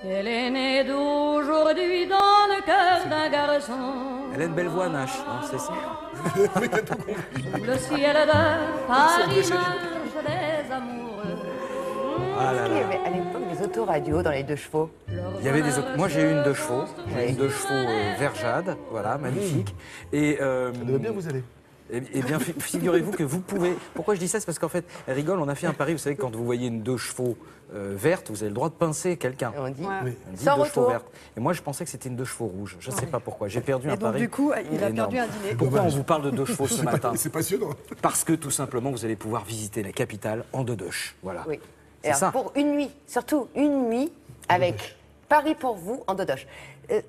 Elle est née d'aujourd'hui dans le cœur d'un garçon. Elle a une belle voix, Nash, non, c'est ça? Oui, t'as tout compris. Sous le ciel de Paris marche des amoureux. Ah là Est-ce qu'il y là. avait à l'époque des autoradios dans les 2 chevaux? Il y avait des autres. Moi, j'ai eu une 2 chevaux. J'ai une 2 chevaux vert jade, voilà, magnifique. Et, Ça devait bien vous aller. eh bien, figurez-vous que vous pouvez. Pourquoi je dis ça? C'est parce qu'en fait, elle rigole. On a fait un pari. Vous savez, quand vous voyez une 2 chevaux verte, vous avez le droit de pincer quelqu'un. Et on dit Oui. On dit sans 2 chevaux retour. vertes. Et moi, je pensais que c'était une 2 chevaux rouge. Je ne sais pas pourquoi. J'ai perdu un Et donc, pari. du coup, il a énorme. perdu un dîner. Pourquoi on vous parle de 2 chevaux ce matin? C'est passionnant. Parce que tout simplement, vous allez pouvoir visiter la capitale en dodoche. Voilà. Oui. C'est Alors, ça. pour une nuit, surtout une nuit avec Paris pour vous en dodoche.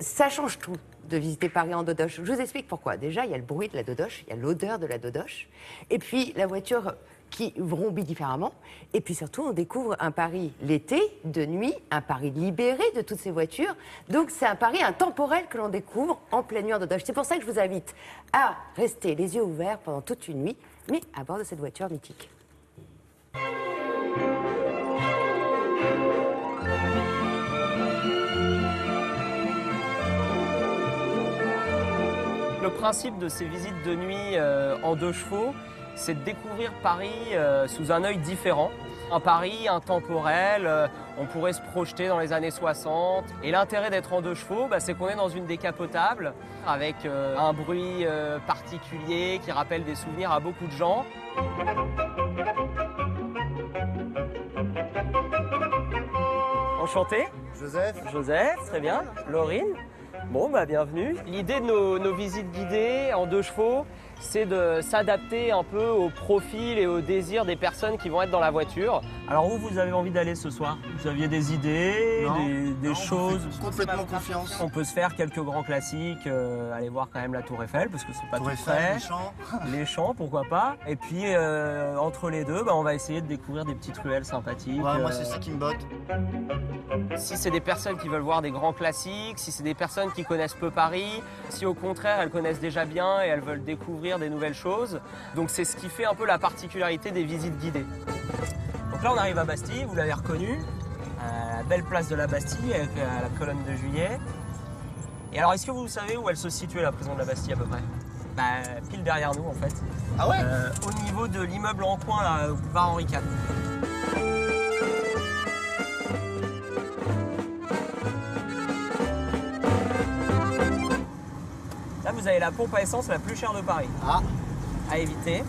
Ça change tout de visiter Paris en dodoche. Je vous explique pourquoi. Déjà, il y a le bruit de la dodoche, il y a l'odeur de la dodoche, et puis la voiture qui vrombit différemment. Et puis surtout, on découvre un Paris l'été, de nuit, un Paris libéré de toutes ces voitures. Donc c'est un Paris intemporel que l'on découvre en pleine nuit en dodoche. C'est pour ça que je vous invite à rester les yeux ouverts pendant toute une nuit, mais à bord de cette voiture mythique. Le principe de ces visites de nuit en 2 chevaux, c'est de découvrir Paris sous un œil différent. Un Paris intemporel, on pourrait se projeter dans les années 60. Et l'intérêt d'être en 2 chevaux, c'est qu'on est dans une décapotable avec un bruit particulier qui rappelle des souvenirs à beaucoup de gens. Enchanté. Joseph, Joseph, très bien. Laurine. Bon, bienvenue. L'idée de nos visites guidées en 2 chevaux, c'est de s'adapter un peu au profil et au désir des personnes qui vont être dans la voiture. Alors où vous avez envie d'aller ce soir? Vous aviez des idées, des choses? complètement confiance. On peut se faire quelques grands classiques, aller voir quand même la Tour Eiffel parce que c'est pas Tour tout Eiffel, frais. les champs. Les champs, pourquoi pas. Et puis entre les deux, on va essayer de découvrir des petites ruelles sympathiques. Ouais, moi, c'est ça qui me botte. Si c'est des personnes qui veulent voir des grands classiques, si c'est des personnes qui connaissent peu Paris, si au contraire elles connaissent déjà bien et elles veulent découvrir des nouvelles choses. Donc c'est ce qui fait un peu la particularité des visites guidées. Donc là on arrive à Bastille, vous l'avez reconnu, la belle place de la Bastille avec la colonne de Juillet. Et alors est-ce que vous savez où elle se situait la prison de la Bastille à peu près? Pile derrière nous en fait. Ah ouais? Au niveau de l'immeuble en coin là, au boulevard Henri IV. Là, vous avez la pompe à essence la plus chère de Paris. À éviter.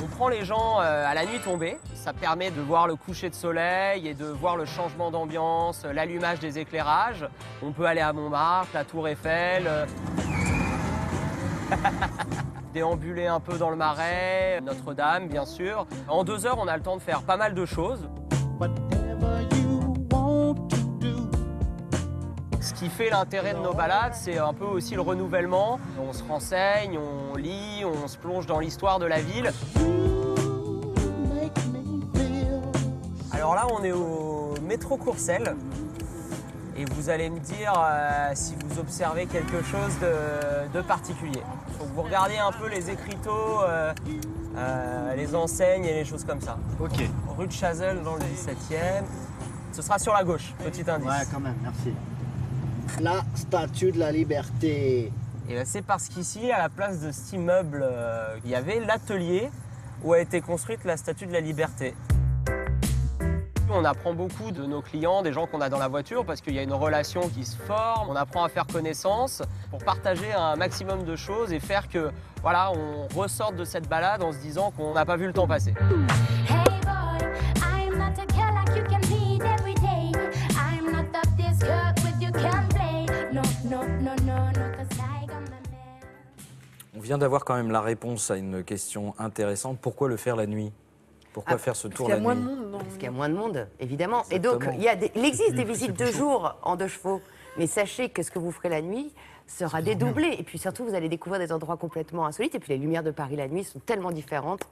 On prend les gens à la nuit tombée. Ça permet de voir le coucher de soleil et de voir le changement d'ambiance, l'allumage des éclairages. On peut aller à Montmartre, la Tour Eiffel, déambuler un peu dans le Marais, Notre-Dame, bien sûr. En 2 heures, on a le temps de faire pas mal de choses. Ce qui fait l'intérêt de nos balades, c'est un peu aussi le renouvellement. On se renseigne, on lit, on se plonge dans l'histoire de la ville. Alors là, on est au métro Courcelles. Et vous allez me dire si vous observez quelque chose de particulier. Donc vous regardez un peu les écriteaux, les enseignes et les choses comme ça. Ok. Rue de Chazelles dans le 17e. Ce sera sur la gauche, petit indice. Ouais, quand même, merci. La statue de la liberté. Et c'est parce qu'ici, à la place de cet immeuble, il y avait l'atelier où a été construite la Statue de la Liberté. On apprend beaucoup de nos clients, des gens qu'on a dans la voiture, parce qu'il y a une relation qui se forme. On apprend à faire connaissance pour partager un maximum de choses et faire que, voilà, on ressorte de cette balade en se disant qu'on n'a pas vu le temps passer. Hey boy, I'm not a girl like you can meet every day. I'm not that this girl with you can play. No, no, no, no, no, 'cause I got my man. On vient d'avoir quand même la réponse à une question intéressante. Pourquoi le faire la nuit? Pourquoi faire ce tour Parce qu'il y la a moins de nuit? monde. Parce qu'il y a moins de monde, évidemment. Et donc, Exactement. il existe des visites de jour en 2 chevaux. Mais sachez que ce que vous ferez la nuit sera dédoublé. Et puis surtout, vous allez découvrir des endroits complètement insolites. Et puis les lumières de Paris la nuit sont tellement différentes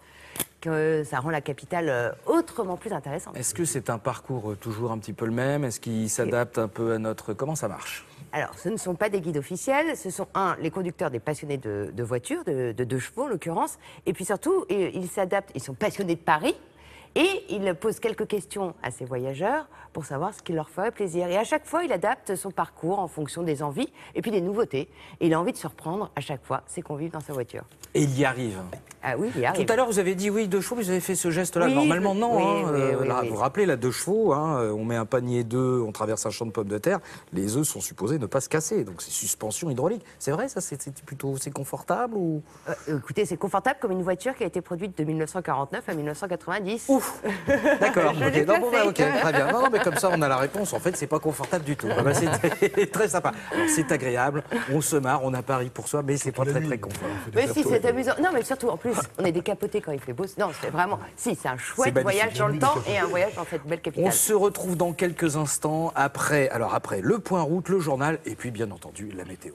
que ça rend la capitale autrement plus intéressante. Est-ce que c'est un parcours toujours un petit peu le même? Est-ce qu'il s'adapte un peu à notre... Comment ça marche? Alors, ce ne sont pas des guides officiels, ce sont, les conducteurs des passionnés de voitures, de 2 chevaux en l'occurrence. Et puis surtout, ils s'adaptent, ils sont passionnés de Paris. Et il pose quelques questions à ses voyageurs pour savoir ce qui leur ferait plaisir. Et à chaque fois, il adapte son parcours en fonction des envies et puis des nouveautés. Et il a envie de surprendre à chaque fois ses convives dans sa voiture. Et il y arrive. Ah oui, il y arrive. Tout à l'heure, vous avez dit oui, 2 chevaux, vous avez fait ce geste-là. Oui, Normalement, non. oui, hein. oui, Là, oui. vous vous rappelez, là, 2 chevaux, hein, on met un panier d'œufs, on traverse un champ de pommes de terre. Les œufs sont supposés ne pas se casser. Donc, c'est suspension hydraulique. C'est vrai, ça, c'est confortable ou... Écoutez, c'est confortable comme une voiture qui a été produite de 1949 à 1990. Ouf. D'accord. Je ok. l'ai Non, bon, placé. bah, ok, très bien. Non, mais comme ça, on a la réponse. En fait, c'est pas confortable du tout. Ah, bah, c'est très, très sympa. Alors, c'est agréable, on se marre, on a Paris pour soi, mais c'est pas très, très confort. Mais si, c'est amusant. Non, mais surtout, en plus, on est décapoté quand il fait beau. Non, c'est vraiment... Si, c'est un chouette C'est magnifique. voyage dans le temps et un voyage dans cette belle capitale. On se retrouve dans quelques instants après le point route, le journal et puis bien entendu la météo.